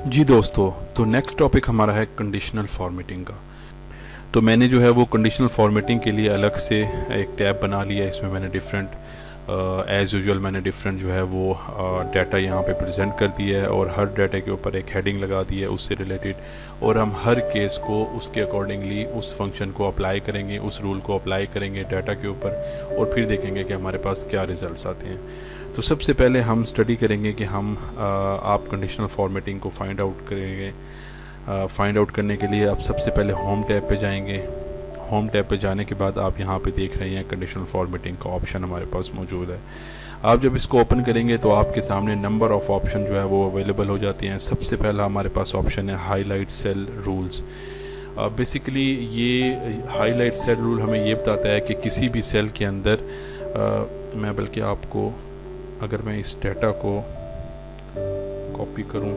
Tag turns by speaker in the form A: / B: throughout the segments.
A: जी दोस्तों, तो next topic हमारा है कंडीशनल फॉर्मेटिंग का। तो मैंने जो है वो कंडीशनल फॉर्मेटिंग के लिए अलग से एक टैब बना लिया है। इसमें मैंने डिफरेंट एज़ यूजुअल मैंने डिफरेंट जो है वो डाटा यहाँ पे प्रेजेंट कर दिया है और हर डाटा के ऊपर एक हेडिंग लगा दी है उससे रिलेटेड, और हम हर केस को उसके अकॉर्डिंगली उस फंक्शन को अप्लाई करेंगे, उस रूल को अप्लाई करेंगे डाटा के ऊपर और फिर देखेंगे कि हमारे पास क्या रिजल्ट्स आते हैं। तो सबसे पहले हम स्टडी करेंगे कि हम आप कंडीशनल फॉर्मेटिंग को फाइंड आउट करेंगे। फाइंड आउट करने के लिए आप सबसे पहले होम टैब पे जाएंगे। होम टैब पे जाने के बाद आप यहाँ पे देख रहे हैं कंडीशनल फॉर्मेटिंग का ऑप्शन हमारे पास मौजूद है। आप जब इसको ओपन करेंगे तो आपके सामने नंबर ऑफ़ ऑप्शन जो है वो अवेलेबल हो जाती हैं। सबसे पहला हमारे पास ऑप्शन है हाईलाइट सेल रूल्स। बेसिकली ये हाईलाइट सेल रूल हमें ये बताता है कि किसी भी सेल के अंदर मैं बल्कि आपको अगर मैं इस डाटा को कॉपी करूं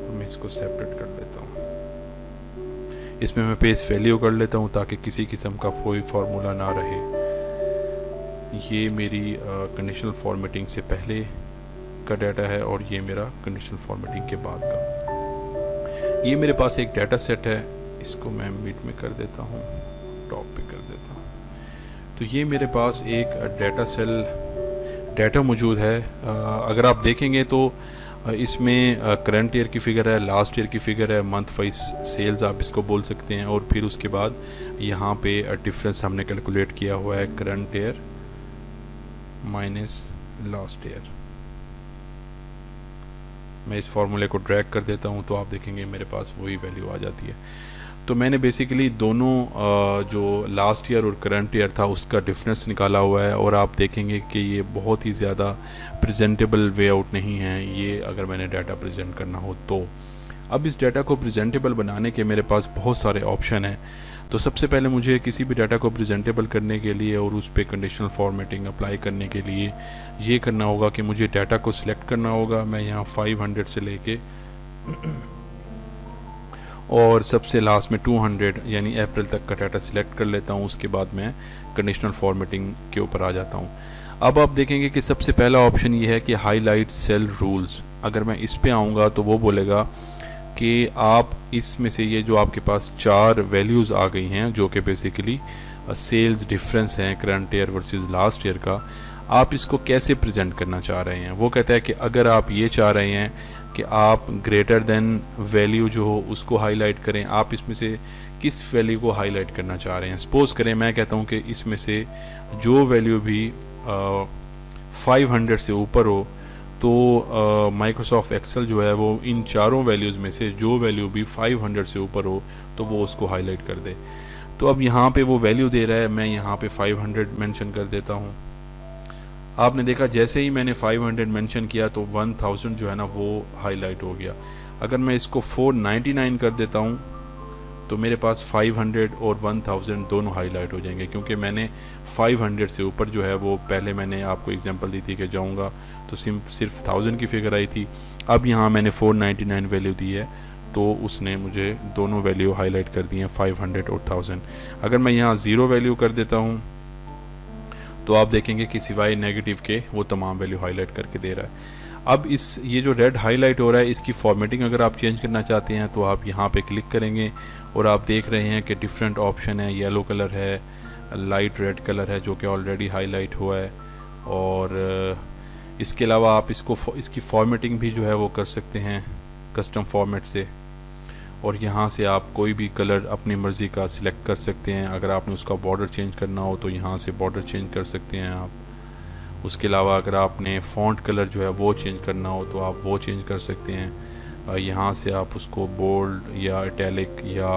A: तो मैं इसको सेपरेट कर लेता हूं। इसमें मैं पेज वैल्यू कर लेता हूं ताकि किसी किस्म का कोई फार्मूला ना रहे। ये मेरी कंडीशनल फॉर्मेटिंग से पहले का डाटा है और ये मेरा कंडीशनल फॉर्मेटिंग के बाद का। ये मेरे पास एक डाटा सेट है, इसको मैं मिड में कर देता हूँ, टॉप पे कर देता हूँ। तो ये मेरे पास एक डाटा मौजूद है। अगर आप देखेंगे तो इसमें करंट ईयर की फ़िगर है, लास्ट ईयर की फ़िगर है, मंथ वाइज सेल्स आप इसको बोल सकते हैं, और फिर उसके बाद यहाँ पे डिफरेंस हमने कैलकुलेट किया हुआ है current year minus last year. मैं इस फार्मूले को ड्रैग कर देता हूँ तो आप देखेंगे मेरे पास वही वैल्यू आ जाती है। तो मैंने बेसिकली दोनों जो लास्ट ईयर और करंट ईयर था उसका डिफरेंस निकाला हुआ है, और आप देखेंगे कि ये बहुत ही ज़्यादा प्रेजेंटेबल वे आउट नहीं है ये अगर मैंने डाटा प्रेजेंट करना हो तो। अब इस डाटा को प्रेजेंटेबल बनाने के मेरे पास बहुत सारे ऑप्शन हैं। तो सबसे पहले मुझे किसी भी डाटा को प्रेजेंटेबल करने के लिए और उस पर कंडीशनल फॉर्मेटिंग अप्लाई करने के लिए ये करना होगा कि मुझे डाटा को सिलेक्ट करना होगा। मैं यहाँ 500 से लेके और सबसे लास्ट में 200 यानी अप्रैल तक का डाटा सिलेक्ट कर लेता हूँ। उसके बाद मैं कंडीशनल फॉर्मेटिंग के ऊपर आ जाता हूँ। अब आप देखेंगे कि सबसे पहला ऑप्शन ये है कि हाईलाइट सेल रूल्स। अगर मैं इस पे आऊँगा तो वो बोलेगा कि आप इसमें से ये जो आपके पास 4 वैल्यूज़ आ गई हैं जो कि बेसिकली सेल्स डिफरेंस हैं current year versus last year का, आप इसको कैसे प्रेजेंट करना चाह रहे हैं। वो कहता है कि अगर आप ये चाह रहे हैं कि आप ग्रेटर देन वैल्यू जो हो उसको हाईलाइट करें, आप इसमें से किस वैल्यू को हाईलाइट करना चाह रहे हैं। सपोज़ करें मैं कहता हूँ कि इसमें से जो वैल्यू भी 500 से ऊपर हो तो माइक्रोसॉफ्ट एक्सेल जो है वो इन चारों वैल्यूज़ में से जो वैल्यू भी 500 से ऊपर हो तो वो उसको हाईलाइट कर दे। तो अब यहाँ पे वो वैल्यू दे रहा है, मैं यहाँ पे 500 मेंशन कर देता हूँ। आपने देखा जैसे ही मैंने 500 मेंशन किया तो 1000 जो है ना वो हाईलाइट हो गया। अगर मैं इसको 499 कर देता हूँ तो मेरे पास 500 और 1000 दोनों हाईलाइट हो जाएंगे, क्योंकि मैंने 500 से ऊपर जो है वो पहले मैंने आपको एग्जांपल दी थी कि जाऊँगा तो सिर्फ 1000 की फिगर आई थी। अब यहाँ मैंने 499 वैल्यू दी है तो उसने मुझे दोनों वैल्यू हाईलाइट कर दी हैं 500 और 1000। अगर मैं यहाँ 0 वैल्यू कर देता हूँ तो आप देखेंगे कि सिवाय नेगेटिव के वो तमाम वैल्यू हाईलाइट करके दे रहा है। अब ये जो रेड हाईलाइट हो रहा है इसकी फॉर्मेटिंग अगर आप चेंज करना चाहते हैं तो आप यहाँ पे क्लिक करेंगे और आप देख रहे हैं कि डिफरेंट ऑप्शन है। येलो कलर है, लाइट रेड कलर है जो कि ऑलरेडी हाईलाइट हुआ है, और इसके अलावा आप इसकी फॉर्मेटिंग भी जो है वो कर सकते हैं कस्टम फॉर्मेट से, और यहाँ से आप कोई भी कलर अपनी मर्ज़ी का सिलेक्ट कर सकते हैं। अगर आपने उसका बॉर्डर चेंज करना हो तो यहाँ से बॉर्डर चेंज कर सकते हैं आप। उसके अलावा अगर आपने फ़ॉन्ट कलर जो है वो चेंज करना हो तो आप वो चेंज कर सकते हैं। यहाँ से आप उसको बोल्ड या इटैलिक या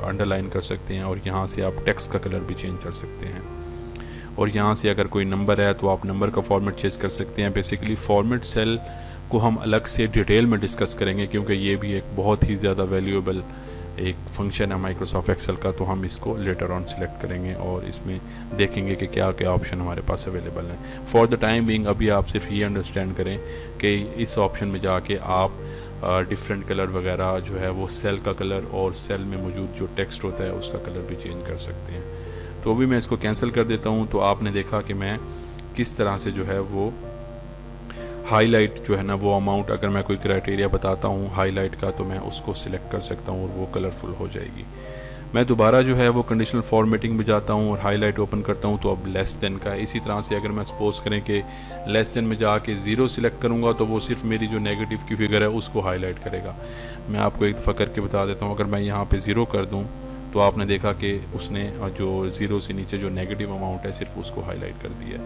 A: अंडरलाइन कर सकते हैं, और यहाँ से आप टेक्स्ट का कलर भी चेंज कर सकते हैं। और यहाँ से अगर कोई नंबर है तो आप नंबर का फॉर्मेट चेंज कर सकते हैं। बेसिकली फॉर्मेट सेल को हम अलग से डिटेल में डिस्कस करेंगे क्योंकि ये भी एक बहुत ही ज़्यादा वैल्यूएबल एक फंक्शन है माइक्रोसॉफ्ट एक्सेल का। तो हम इसको लेटर ऑन सिलेक्ट करेंगे और इसमें देखेंगे कि क्या क्या ऑप्शन हमारे पास अवेलेबल हैं। फॉर द टाइम बिंग अभी आप सिर्फ ये अंडरस्टैंड करें कि इस ऑप्शन में जाके आप डिफरेंट कलर वगैरह जो है वो सेल का कलर और सेल में मौजूद जो टेक्स्ट होता है उसका कलर भी चेंज कर सकते हैं। तो अभी मैं इसको कैंसिल कर देता हूँ। तो आपने देखा कि मैं किस तरह से जो है वो हाईलाइट जो है ना वो अमाउंट, अगर मैं कोई क्राइटेरिया बताता हूँ हाईलाइट का, तो मैं उसको सिलेक्ट कर सकता हूँ और वो कलरफुल हो जाएगी। मैं दोबारा जो है वो कंडीशनल फॉर्मेटिंग में जाता हूँ और हाईलाइट ओपन करता हूँ, तो अब लेस देन का है। इसी तरह से अगर मैं सपोज करें कि लेस देन में जाके 0 सिलेक्ट करूँगा तो वो सिर्फ मेरी जो नेगेटिव की फिगर है उसको हाईलाइट करेगा। मैं आपको एक दफ़ा करके बता देता हूँ। अगर मैं यहाँ पे 0 कर दूँ तो आपने देखा कि उसने जो 0 से नीचे जो नेगेटिव अमाउंट है सिर्फ उसको हाईलाइट कर दिया।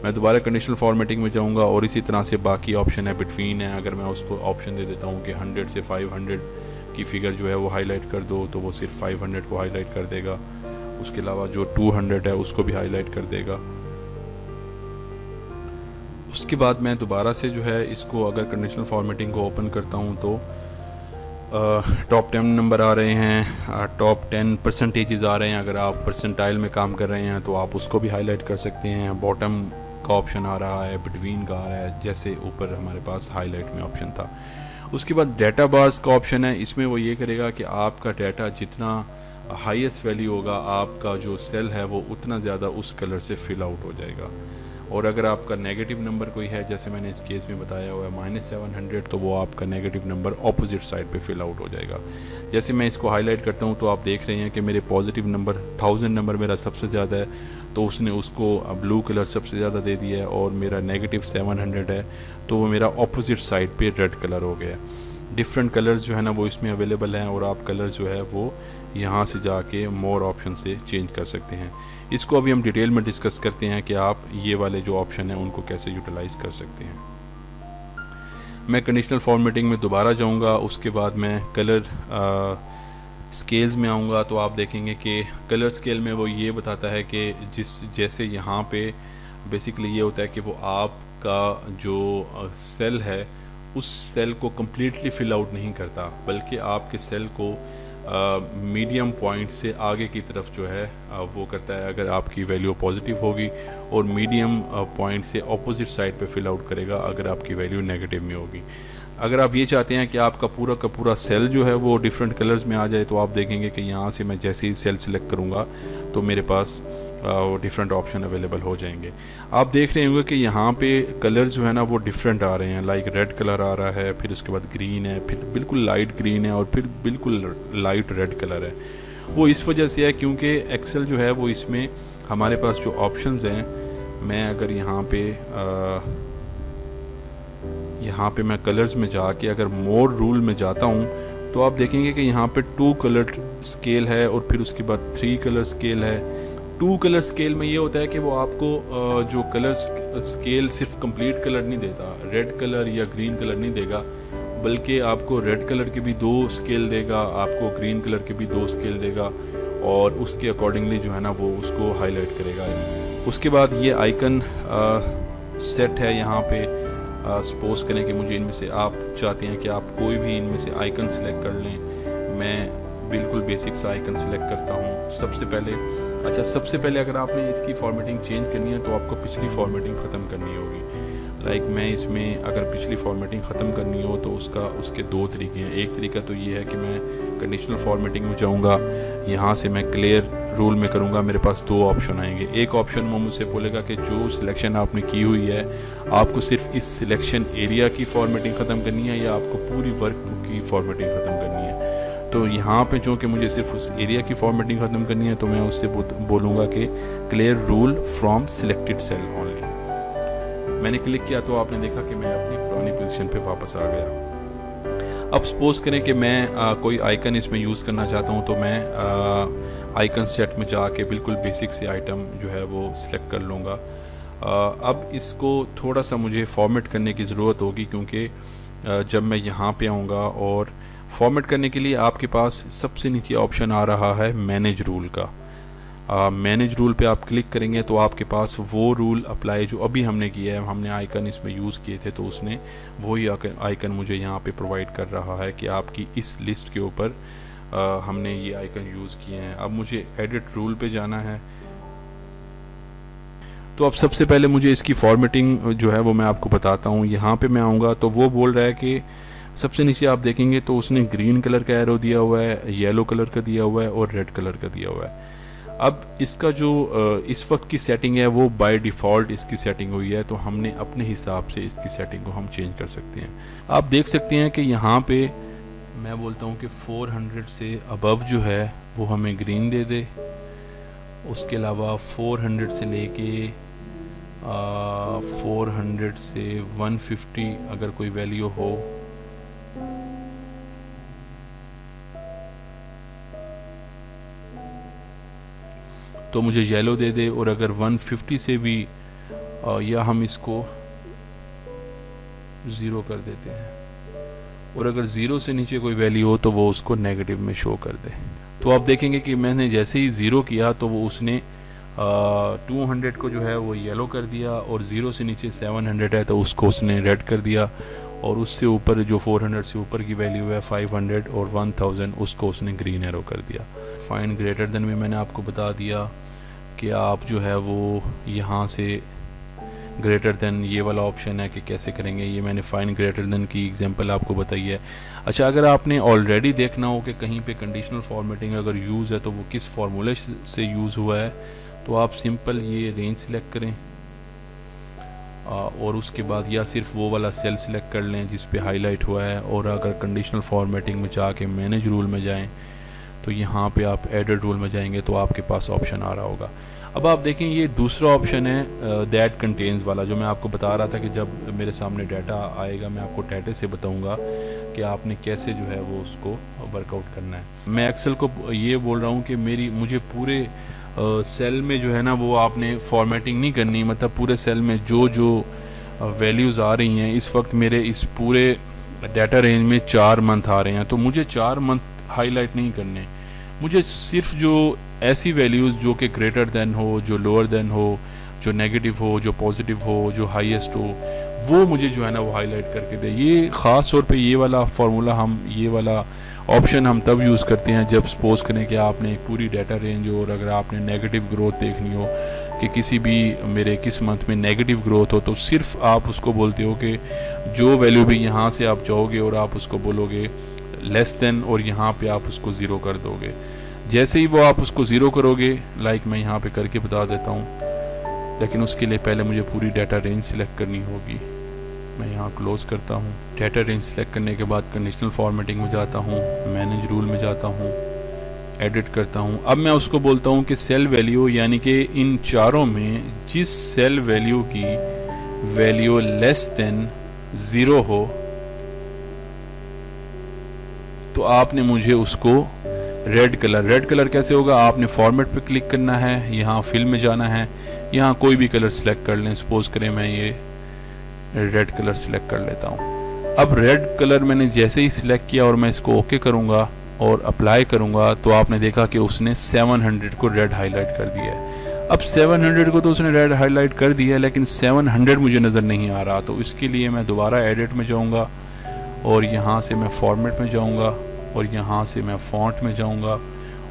A: मैं दोबारा कंडीशनल फॉर्मेटिंग में जाऊँगा और इसी तरह से बाकी ऑप्शन है, बिटवीन है, अगर मैं उसको ऑप्शन दे देता हूँ कि 100 से 500 की फिगर जो है वो हाईलाइट कर दो, तो वो सिर्फ 500 को हाईलाइट कर देगा। उसके अलावा जो 200 है उसको भी हाईलाइट कर देगा। उसके बाद मैं दोबारा से जो है इसको अगर कंडीशनल फॉर्मेटिंग को ओपन करता हूँ तो टॉप 10 नंबर आ रहे हैं, टॉप 10 परसेंटेजेस आ रहे हैं। अगर आप परसेंटाइल में काम कर रहे हैं तो आप उसको भी हाईलाइट कर सकते हैं। बॉटम का ऑप्शन आ रहा है, बिटवीन का आ रहा है, जैसे ऊपर हमारे पास हाईलाइट में ऑप्शन था। उसके बाद डाटा बार्स का ऑप्शन है, इसमें वो ये करेगा कि आपका डाटा जितना हाईएस्ट वैल्यू होगा, आपका जो सेल है वो उतना ज़्यादा उस कलर से फिल आउट हो जाएगा। और अगर आपका नेगेटिव नंबर कोई है, जैसे मैंने इस केस में बताया हुआ है -700, तो वो आपका नेगेटिव नंबर ऑपोजिट साइड पे फिल आउट हो जाएगा। जैसे मैं इसको हाईलाइट करता हूँ तो आप देख रहे हैं कि मेरे पॉजिटिव नंबर 1000 नंबर मेरा सबसे ज़्यादा है, तो उसने उसको ब्लू कलर सबसे ज़्यादा दे दिया है। और मेरा नेगेटिव 700 है तो वो मेरा ऑपोजिट साइड पे रेड कलर हो गया। डिफरेंट कलर्स जो है ना वो इसमें अवेलेबल हैं और आप कलर जो है वो यहाँ से जाके मोर ऑप्शन से चेंज कर सकते हैं। इसको अभी हम डिटेल में डिस्कस करते हैं कि आप ये वाले जो ऑप्शन हैं उनको कैसे यूटिलाइज़ कर सकते हैं। मैं कंडीशनल फॉर्मेटिंग में दोबारा जाऊँगा, उसके बाद मैं कलर स्केल्स में आऊँगा, तो आप देखेंगे कि कलर स्केल में वो ये बताता है कि जैसे यहाँ पे बेसिकली ये होता है कि वो आपका जो सेल है उस सेल को कम्प्लीटली फिल आउट नहीं करता, बल्कि आपके सेल को मीडियम पॉइंट से आगे की तरफ जो है वो करता है। अगर आपकी वैल्यू पॉजिटिव होगी, और मीडियम पॉइंट से ऑपोजिट साइड पे फिल आउट करेगा अगर आपकी वैल्यू नेगेटिव में होगी। अगर आप ये चाहते हैं कि आपका पूरा का पूरा सेल जो है वो डिफरेंट कलर्स में आ जाए, तो आप देखेंगे कि यहाँ से मैं जैसे ही सेल सेलेक्ट करूँगा तो मेरे पास डिफरेंट ऑप्शन अवेलेबल हो जाएंगे। आप देख रहे होंगे कि यहाँ पे कलर जो है ना वो डिफरेंट आ रहे हैं, लाइक रेड कलर आ रहा है, फिर उसके बाद ग्रीन है, फिर बिल्कुल लाइट ग्रीन है, और फिर बिल्कुल लाइट रेड कलर है। वो इस वजह से है क्योंकि एक्सेल जो है वो इसमें हमारे पास जो ऑप्शंस हैं, मैं अगर यहाँ पे मैं कलर्स में जाके अगर मोर रूल में जाता हूँ तो आप देखेंगे कि यहाँ पे 2 कलर स्केल है और फिर उसके बाद 3 कलर स्केल है। 2 कलर स्केल में ये होता है कि वो आपको जो कलर स्केल सिर्फ कंप्लीट कलर नहीं देता, रेड कलर या ग्रीन कलर नहीं देगा, बल्कि आपको रेड कलर के भी 2 स्केल देगा, आपको ग्रीन कलर के भी 2 स्केल देगा, और उसके अकॉर्डिंगली जो है ना वो उसको हाईलाइट करेगा। उसके बाद ये आइकन सेट है यहाँ पे। सपोज करें कि मुझे इनमें से, आप चाहते हैं कि आप कोई भी इनमें से आइकन सेलेक्ट कर लें। मैं बिल्कुल बेसिक सा आइकन सेलेक्ट करता हूँ सबसे पहले अगर आपने इसकी फॉर्मेटिंग चेंज करनी है तो आपको पिछली फॉर्मेटिंग ख़त्म करनी होगी। लाइक मैं इसमें अगर पिछली फॉर्मेटिंग ख़त्म करनी हो तो उसके 2 तरीके हैं। एक तरीका तो ये है कि मैं कंडीशनल फॉर्मेटिंग में जाऊँगा, यहाँ से मैं क्लियर रूल में करूँगा, मेरे पास 2 ऑप्शन आएंगे। एक ऑप्शन वो मुझसे बोलेगा कि जो सिलेक्शन आपने की हुई है आपको सिर्फ इस सिलेक्शन एरिया की फॉर्मेटिंग ख़त्म करनी है या आपको पूरी वर्कबुक की फॉर्मेटिंग ख़त्म करनी है। तो यहाँ पे जो कि मुझे सिर्फ उस एरिया की फॉर्मेटिंग ख़त्म करनी है, तो मैं उससे बोलूँगा कि clear rule from selected cell only. मैंने क्लिक किया तो आपने देखा कि मैं अपनी पुरानी पोजीशन पे वापस आ गया। अब सपोज करें कि मैं कोई आइकन इसमें यूज़ करना चाहता हूँ, तो मैं आइकन सेट में जाके बिल्कुल बेसिक से आइटम जो है वो सिलेक्ट कर लूँगा। अब इसको थोड़ा सा मुझे फॉर्मेट करने की ज़रूरत होगी, क्योंकि जब मैं यहाँ पे आऊँगा और फॉर्मेट करने के लिए आपके पास सबसे नीचे ऑप्शन आ रहा है मैनेज रूल का। मैनेज रूल पे आप क्लिक करेंगे तो आपके पास वो रूल अप्लाई जो अभी हमने किया है, हमने आइकन इसमें यूज़ किए थे, तो उसने वही आइकन मुझे यहाँ पे प्रोवाइड कर रहा है कि आपकी इस लिस्ट के ऊपर हमने ये आइकन यूज़ किए हैं। अब मुझे एडिट रूल पे जाना है। तो अब सबसे पहले मुझे इसकी फॉर्मेटिंग जो है वो मैं आपको बताता हूँ। यहाँ पे मैं आऊँगा तो वो बोल रहा है कि सबसे नीचे आप देखेंगे तो उसने ग्रीन कलर का एरो दिया हुआ है, येलो कलर का दिया हुआ है और रेड कलर का दिया हुआ है। अब इसका जो इस वक्त की सेटिंग है वो बाय डिफ़ॉल्ट इसकी सेटिंग हुई है, तो हमने अपने हिसाब से इसकी सेटिंग को हम चेंज कर सकते हैं। आप देख सकते हैं कि यहाँ पे मैं बोलता हूँ कि 400 से अबव जो है वो हमें ग्रीन दे दे, उसके अलावा 400 से लेके 400 से 150 अगर कोई वैल्यू हो तो मुझे येलो दे दे, और अगर 150 से भी या हम इसको 0 कर देते हैं, और अगर 0 से नीचे कोई वैल्यू हो तो वो उसको नेगेटिव में शो कर दे। तो आप देखेंगे कि मैंने जैसे ही 0 किया तो वो उसने 200 को जो है वो येलो कर दिया, और 0 से नीचे 700 है तो उसको उसने रेड कर दिया, और उससे ऊपर जो 400 से ऊपर की वैल्यू है 500 और 1000 उसको उसने ग्रीन एरो कर दिया। फाइंड ग्रेटर देन में मैंने आपको बता दिया कि आप जो है वो यहाँ से ग्रेटर देन ये वाला ऑप्शन है कि कैसे करेंगे, ये मैंने फाइंड ग्रेटर देन की एग्जांपल आपको बताई है। अच्छा, अगर आपने ऑलरेडी देखना हो कि कहीं पे कंडीशनल फॉर्मेटिंग अगर यूज़ है तो वो किस फार्मूले से यूज़ हुआ है, तो आप सिंपल ये रेंज सेलेक्ट करें और उसके बाद या सिर्फ वो वाला सेल सेलेक्ट कर लें जिस पे हाईलाइट हुआ है, और अगर कंडीशनल फॉर्मेटिंग में जाके मैनेज रूल में जाएं तो यहाँ पे आप एडिट रूल में जाएंगे तो आपके पास ऑप्शन आ रहा होगा। अब आप देखें ये दूसरा ऑप्शन है दैट कंटेन्स वाला, जो मैं आपको बता रहा था कि जब मेरे सामने डाटा आएगा मैं आपको डाटे से बताऊंगा कि आपने कैसे जो है वो उसको वर्कआउट करना है। मैं एक्सेल को ये बोल रहा हूँ कि मुझे पूरे सेल में जो है ना वो आपने फॉर्मेटिंग नहीं करनी, मतलब पूरे सेल में जो वैल्यूज़ आ रही हैं इस वक्त मेरे इस पूरे डाटा रेंज में 4 मंथ आ रहे हैं, तो मुझे 4 मंथ हाईलाइट नहीं करने, मुझे सिर्फ जो ऐसी वैल्यूज़ जो कि ग्रेटर देन हो, जो लोअर देन हो, जो नेगेटिव हो, जो पॉजिटिव हो, जो हाईएस्ट हो, वो मुझे जो है ना वो हाईलाइट करके दे। ये ख़ास तौर पे ये वाला फार्मूला ये वाला ऑप्शन हम तब यूज़ करते हैं जब सपोज करें कि आपने एक पूरी डाटा रेंज हो और अगर आपने नेगेटिव ग्रोथ देखनी हो कि किसी भी मेरे किस मंथ में नेगेटिव ग्रोथ हो, तो सिर्फ आप उसको बोलते हो कि जो वैल्यू भी यहाँ से आप जाओगे और आप उसको बोलोगे लेस देन, और यहाँ पे आप उसको 0 कर दोगे। जैसे ही वो आप उसको 0 करोगे, लाइक मैं यहाँ पे करके बता देता हूँ, लेकिन उसके लिए पहले मुझे पूरी डाटा रेंज सिलेक्ट करनी होगी। मैं यहाँ क्लोज़ करता हूँ। डाटा रेंज सिलेक्ट करने के बाद कंडीशनल फॉर्मेटिंग में जाता हूँ, मैनेज रूल में जाता हूँ, एडिट करता हूँ। अब मैं उसको बोलता हूँ कि सेल वैल्यू, यानी कि इन चारों में जिस सेल वैल्यू की वैल्यू लेस देन 0 हो तो आपने मुझे उसको रेड कलर कैसे होगा, आपने फॉर्मेट पे क्लिक करना है, यहाँ फिल में जाना है, यहाँ कोई भी कलर सिलेक्ट कर लें। सपोज करें मैं ये रेड कलर सिलेक्ट कर लेता हूँ। अब रेड कलर मैंने जैसे ही सिलेक्ट किया और मैं इसको ओके करूँगा और अप्लाई करूँगा तो आपने देखा कि उसने 700 को रेड हाईलाइट कर दिया है। अब 700 को तो उसने रेड हाईलाइट कर दिया है, लेकिन 700 मुझे नज़र नहीं आ रहा, तो इसके लिए मैं दोबारा एडिट में जाऊँगा और यहाँ से मैं फॉर्मेट में जाऊँगा और यहाँ से मैं फ़ॉन्ट में जाऊँगा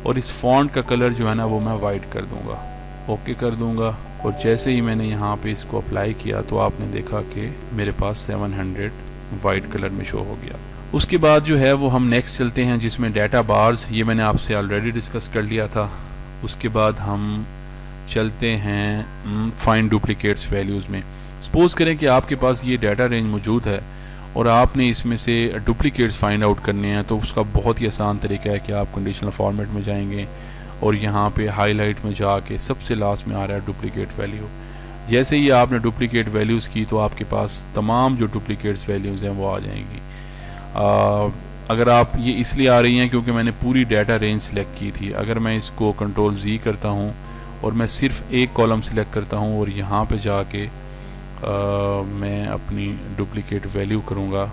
A: और इस फ़ॉन्ट का कलर जो है ना वो मैं वाइट कर दूँगा, ओके कर दूँगा। और जैसे ही मैंने यहाँ पे इसको अप्लाई किया तो आपने देखा कि मेरे पास 700 वाइट कलर में शो हो गया। उसके बाद जो है वो हम नेक्स्ट चलते हैं जिसमें डाटा बार्स, ये मैंने आपसे ऑलरेडी डिस्कस कर लिया था। उसके बाद हम चलते हैं फाइंड डुप्लीकेट्स वैल्यूज़ में। सपोज़ करें कि आपके पास ये डाटा रेंज मौजूद है और आपने इसमें से डुप्लीकेट्स फाइंड आउट करने हैं, तो उसका बहुत ही आसान तरीका है कि आप कंडीशनल फॉर्मेट में जाएंगे और यहाँ पे हाईलाइट में जाके सबसे लास्ट में आ रहा है डुप्लीकेट वैल्यू। जैसे ही आपने डुप्लीकेट वैल्यूज़ की तो आपके पास तमाम जो डुप्लीकेट्स वैल्यूज़ हैं वो आ जाएंगी। अगर आप ये इसलिए आ रही हैं क्योंकि मैंने पूरी डाटा रेंज सेलेक्ट की थी। अगर मैं इसको कंट्रोल Z करता हूँ और मैं सिर्फ एक कॉलम सेलेक्ट करता हूँ और यहाँ पे जाके मैं अपनी डुप्लीकेट वैल्यू करूँगा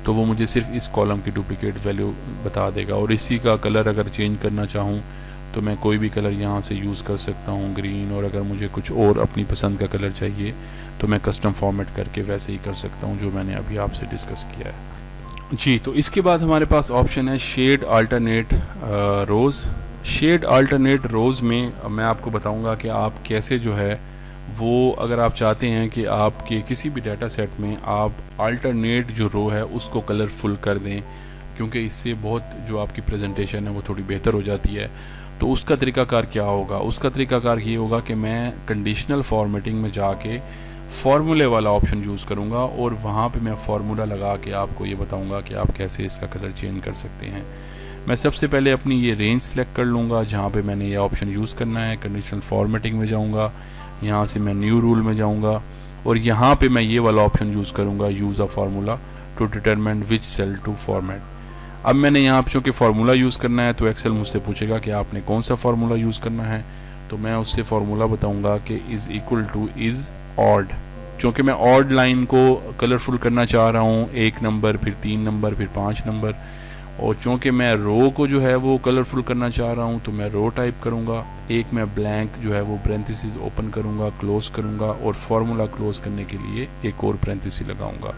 A: तो वो मुझे सिर्फ इस कॉलम की डुप्लीकेट वैल्यू बता देगा। और इसी का कलर अगर चेंज करना चाहूँ तो मैं कोई भी कलर यहाँ से यूज़ कर सकता हूँ, ग्रीन, और अगर मुझे कुछ और अपनी पसंद का कलर चाहिए तो मैं कस्टम फॉर्मेट करके वैसे ही कर सकता हूँ जो मैंने अभी आपसे डिस्कस किया है जी। तो इसके बाद हमारे पास ऑप्शन है शेड अल्टरनेट रोज़। शेड अल्टरनेट रोज़ में मैं आपको बताऊँगा कि आप कैसे जो है वो, अगर आप चाहते हैं कि आपके किसी भी डाटा सेट में आप अल्टरनेट जो रो है उसको कलरफुल कर दें, क्योंकि इससे बहुत जो आपकी प्रेजेंटेशन है वो थोड़ी बेहतर हो जाती है। तो उसका तरीकाकार क्या होगा? उसका तरीकाकार ये होगा कि मैं कंडीशनल फॉर्मेटिंग में जाके फार्मूले वाला ऑप्शन यूज़ करूँगा और वहाँ पे मैं फार्मूला लगा के आपको ये बताऊँगा कि आप कैसे इसका कलर चेंज कर सकते हैं। मैं सबसे पहले अपनी ये रेंज सेलेक्ट कर लूँगा जहाँ पे मैंने ये ऑप्शन यूज़ करना है। कंडीशनल फॉर्मेटिंग में जाऊँगा, यहाँ से मैं न्यू रूल में जाऊँगा और यहाँ पे मैं ये वाला ऑप्शन यूज़ करूँगा, use a formula to determine which cell to format. अब मैंने यहाँ पे चूँकि फार्मूला यूज़ करना है तो एक्सेल मुझसे पूछेगा कि आपने कौन सा फार्मूला यूज़ करना है, तो मैं उससे फार्मूला बताऊँगा कि is equal two is odd. चूँकि मैं ऑड लाइन को कलरफुल करना चाह रहा हूँ, 1 नंबर फिर 3 नंबर फिर 5 नंबर, और चूँकि मैं रो को जो है वो कलरफुल करना चाह रहा हूँ तो मैं रो टाइप करूँगा। एक मैं ब्लैंक जो है वो पैरेंथेसिस ओपन करूँगा, क्लोज करूँगा और फार्मूला क्लोज करने के लिए एक और पैरेंथेसिस लगाऊँगा।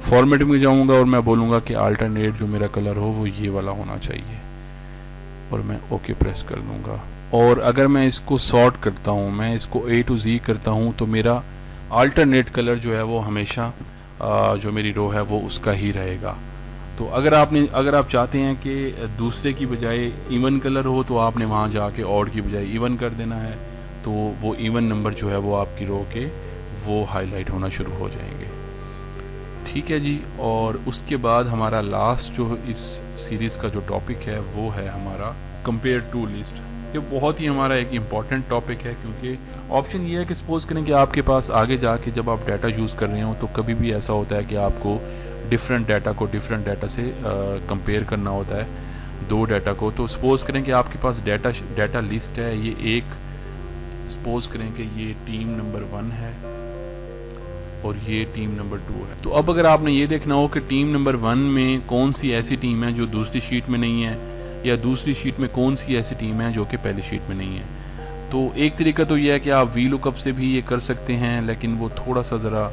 A: फॉर्मेट में जाऊँगा और मैं बोलूँगा कि अल्टरनेट जो मेरा कलर हो वो ये वाला होना चाहिए और मैं ओके प्रेस कर दूँगा। और अगर मैं इसको सॉर्ट करता हूँ, मैं इसको A to Z करता हूँ तो मेरा अल्टरनेट कलर जो है वो हमेशा जो मेरी रो है वो उसका ही रहेगा। तो अगर आप चाहते हैं कि दूसरे की बजाय इवन कलर हो तो आपने वहाँ जाके ऑड की बजाय इवन कर देना है, तो वो इवन नंबर जो है वो आपकी रो के वो हाईलाइट होना शुरू हो जाएंगे। ठीक है जी। और उसके बाद हमारा लास्ट जो इस सीरीज़ का जो टॉपिक है वो है हमारा कंपेयर टू लिस्ट। ये बहुत ही हमारा एक इम्पॉर्टेंट टॉपिक है क्योंकि ऑप्शन ये है कि सपोज़ करें कि आपके पास आगे जाके जब आप डाटा यूज़ कर रहे हो तो कभी भी ऐसा होता है कि आपको डिफरेंट डाटा को डिफरेंट डाटा से कंपेयर करना होता है, दो डाटा को। तो सपोज़ करें कि आपके पास डाटा लिस्ट है, ये एक सपोज़ करें कि ये टीम नंबर 1 है और ये टीम नंबर 2 है। तो अब अगर आपने ये देखना हो कि टीम नंबर 1 में कौन सी ऐसी टीम है जो दूसरी शीट में नहीं है, या दूसरी शीट में कौन सी ऐसी टीम है जो कि पहली शीट में नहीं है, तो एक तरीका तो यह है कि आप वी लुकअप से भी ये कर सकते हैं, लेकिन वो थोड़ा सा ज़रा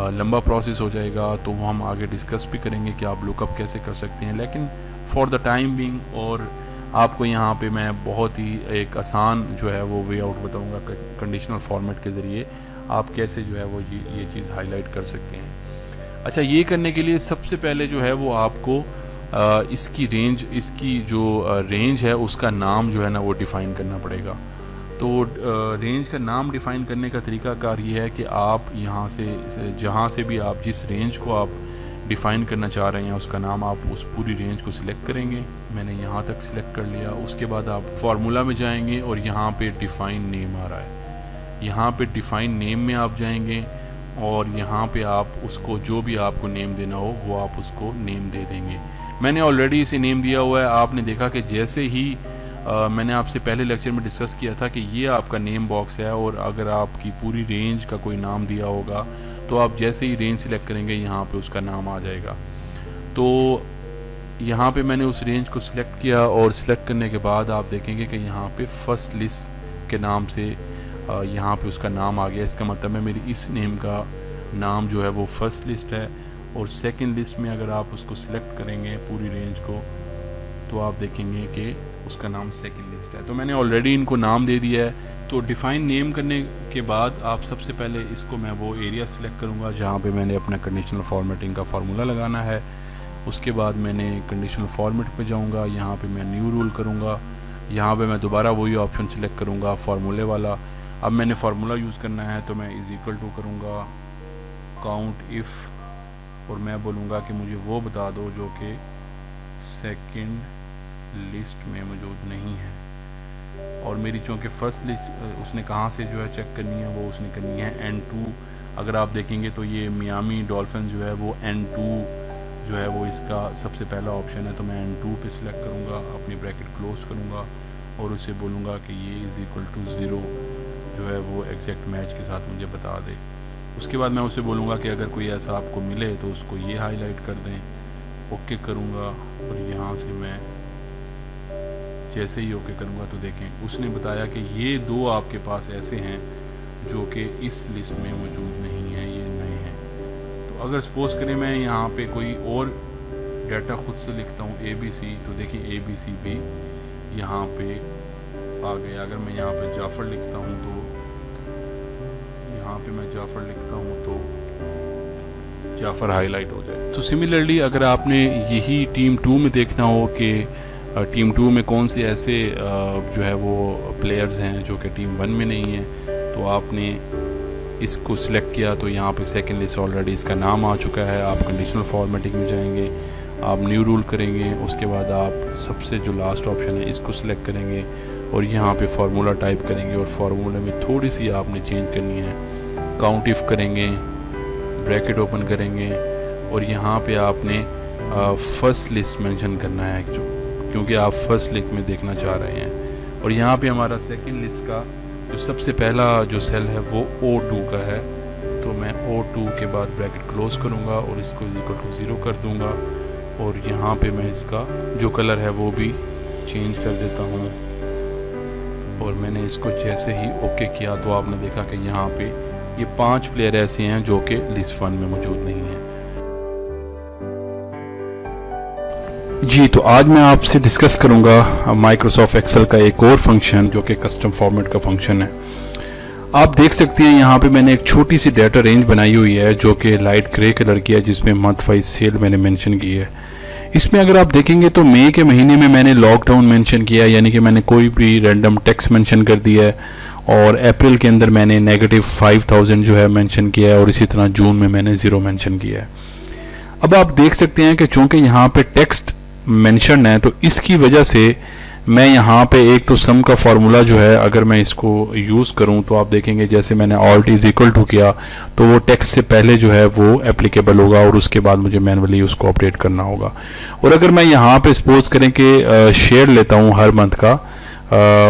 A: लंबा प्रोसेस हो जाएगा, तो वो हम आगे डिस्कस भी करेंगे कि आप लुकअप कैसे कर सकते हैं। लेकिन फॉर द टाइम बिंग और आपको यहाँ पे मैं बहुत ही एक आसान जो है वो वे आउट बताऊँगा कंडीशनल फॉर्मेट के ज़रिए आप कैसे जो है वो ये चीज़ हाईलाइट कर सकते हैं। अच्छा, ये करने के लिए सबसे पहले जो है वो आपको इसकी जो रेंज है उसका नाम जो है ना वो डिफ़ाइन करना पड़ेगा। तो रेंज का नाम डिफ़ाइन करने का तरीकाकार ये है कि आप यहाँ से जहाँ से भी आप जिस रेंज को आप डिफ़ाइन करना चाह रहे हैं उसका नाम आप उस पूरी रेंज को सिलेक्ट करेंगे। मैंने यहाँ तक सिलेक्ट कर लिया। उसके बाद आप फार्मूला में जाएंगे और यहाँ पे डिफ़ाइन नेम आ रहा है, यहाँ पे डिफ़ाइन नेम में आप जाएंगे और यहाँ पे आप उसको जो भी आपको नेम देना हो वो आप उसको नेम दे देंगे। मैंने ऑलरेडी इसे नेम दिया हुआ है। आपने देखा कि जैसे ही मैंने आपसे पहले लेक्चर में डिस्कस किया था कि ये आपका नेम बॉक्स है और अगर आपकी पूरी रेंज का कोई नाम दिया होगा तो आप जैसे ही रेंज सिलेक्ट करेंगे यहाँ पे उसका नाम आ जाएगा। तो यहाँ पे मैंने उस रेंज को सिलेक्ट किया और सिलेक्ट करने के बाद आप देखेंगे कि यहाँ पे फर्स्ट लिस्ट के नाम से यहाँ पे उसका नाम आ गया। इसका मतलब है मेरी इस नेम का नाम जो है वो फर्स्ट लिस्ट है। और सेकंड लिस्ट में अगर आप उसको सिलेक्ट करेंगे पूरी रेंज को तो आप देखेंगे कि उसका नाम सेकंड लिस्ट है। तो मैंने ऑलरेडी इनको नाम दे दिया है। तो डिफ़ाइन नेम करने के बाद आप सबसे पहले इसको मैं वो एरिया सिलेक्ट करूँगा जहाँ पे मैंने अपना कंडीशनल फॉर्मेटिंग का फार्मूला लगाना है। उसके बाद मैंने कंडीशनल फॉर्मेट पे जाऊँगा, यहाँ पे मैं न्यू रूल करूँगा, यहाँ पे मैं दोबारा वही ऑप्शन सिलेक्ट करूँगा फार्मूले वाला। अब मैंने फार्मूला यूज़ करना है तो मैं इज़ इक्वल टू करूँगा काउंट इफ़ और मैं बोलूँगा कि मुझे वो बता दो जो कि सेकंड लिस्ट में मौजूद नहीं है। और मेरी चूँकि फ़र्स्ट लिस्ट उसने कहाँ से जो है चेक करनी है वो उसने करनी है N2। अगर आप देखेंगे तो ये मियामी डॉल्फिन जो है वो N2 जो है वो इसका सबसे पहला ऑप्शन है। तो मैं N2 पे सिलेक्ट करूँगा, अपनी ब्रैकेट क्लोज करूँगा और उसे बोलूँगा कि ये इज़ इक्वल टू 0 जो है वो एग्जैक्ट मैच के साथ मुझे बता दे। उसके बाद मैं उसे बोलूँगा कि अगर कोई ऐसा आपको मिले तो उसको ये हाईलाइट कर दें। ओके करूँगा और यहाँ से मैं जैसे ही ओके करूँगा तो देखें उसने बताया कि ये दो आपके पास ऐसे हैं जो कि इस लिस्ट में मौजूद नहीं है, ये नए हैं। तो अगर सपोज़ करें मैं यहाँ पे कोई और डाटा खुद से लिखता हूँ ABC, तो देखिए ABC भी यहाँ पे आ गया। अगर मैं यहाँ पे जाफ़र लिखता हूँ तो यहाँ पे मैं जाफ़र लिखता हूँ तो जाफ़र हाईलाइट हो जाए। तो सिमिलरली अगर आपने यही टीम 2 में देखना हो कि टीम 2 में कौन से ऐसे जो है वो प्लेयर्स हैं जो कि टीम 1 में नहीं हैं, तो आपने इसको सिलेक्ट किया तो यहाँ पे सेकंड लिस्ट ऑलरेडी इसका नाम आ चुका है। आप कंडीशनल फॉर्मेटिंग में जाएंगे, आप न्यू रूल करेंगे, उसके बाद आप सबसे जो लास्ट ऑप्शन है इसको सिलेक्ट करेंगे और यहाँ पे फार्मूला टाइप करेंगे और फार्मूले में थोड़ी सी आपने चेंज करनी है, काउंट इफ करेंगे, ब्रैकेट ओपन करेंगे और यहाँ पे आपने फर्स्ट लिस्ट मेंशन करना है क्योंकि आप फर्स्ट लिस्ट में देखना चाह रहे हैं। और यहाँ पे हमारा सेकंड लिस्ट का जो सबसे पहला जो सेल है वो O2 का है, तो मैं O2 के बाद ब्रैकेट क्लोज करूँगा और इसको इक्वल टू 0 कर दूँगा और यहाँ पे मैं इसका जो कलर है वो भी चेंज कर देता हूँ। और मैंने इसको जैसे ही ओके किया तो आपने देखा कि यहाँ पे ये 5 प्लेयर ऐसे हैं जो कि लिस्ट 1 में मौजूद नहीं है। जी, तो आज मैं आपसे डिस्कस करूंगा माइक्रोसॉफ्ट एक्सेल का एक और फंक्शन जो कि कस्टम फॉर्मेट का फंक्शन है। आप देख सकते हैं यहाँ पे मैंने एक छोटी सी डाटा रेंज बनाई हुई है जो कि लाइट ग्रे कलर की है, जिसमें मंथ वाइज सेल मैंने मेंशन की है। इसमें अगर आप देखेंगे तो मई के महीने में मैंने लॉकडाउन मेंशन किया, यानी कि मैंने कोई भी रैंडम टेक्स्ट मेंशन कर दिया है, और अप्रैल के अंदर मैंने -5000 जो है मेंशन किया है, और इसी तरह जून में मैंने 0 मेंशन किया है। अब आप देख सकते हैं कि चूंकि यहाँ पे टेक्स्ट मेंशन है तो इसकी वजह से मैं यहाँ पे एक तो सम का फार्मूला जो है अगर मैं इसको यूज़ करूँ तो आप देखेंगे जैसे मैंने ऑल्ट इज इक्वल टू किया तो वो टेक्स्ट से पहले जो है वो एप्लीकेबल होगा और उसके बाद मुझे मैनुअली उसको अपडेट करना होगा। और अगर मैं यहाँ पे सपोज करें कि शेयर लेता हूँ हर मंथ का,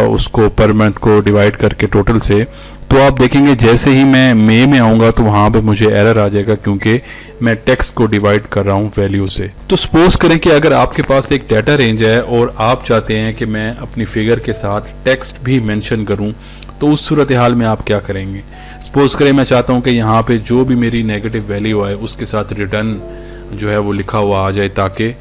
A: उसको पर मंथ को डिवाइड करके टोटल से, तो आप देखेंगे जैसे ही मैं मई में आऊँगा तो वहाँ पे मुझे एरर आ जाएगा क्योंकि मैं टेक्स्ट को डिवाइड कर रहा हूँ वैल्यू से। तो सपोज करें कि अगर आपके पास एक डाटा रेंज है और आप चाहते हैं कि मैं अपनी फिगर के साथ टेक्स्ट भी मेंशन करूँ, तो उस सूरत हाल में आप क्या करेंगे। सपोज करें मैं चाहता हूँ कि यहाँ पे जो भी मेरी नेगेटिव वैल्यू आए उसके साथ रिटर्न जो है वो लिखा हुआ आ जाए, ताकि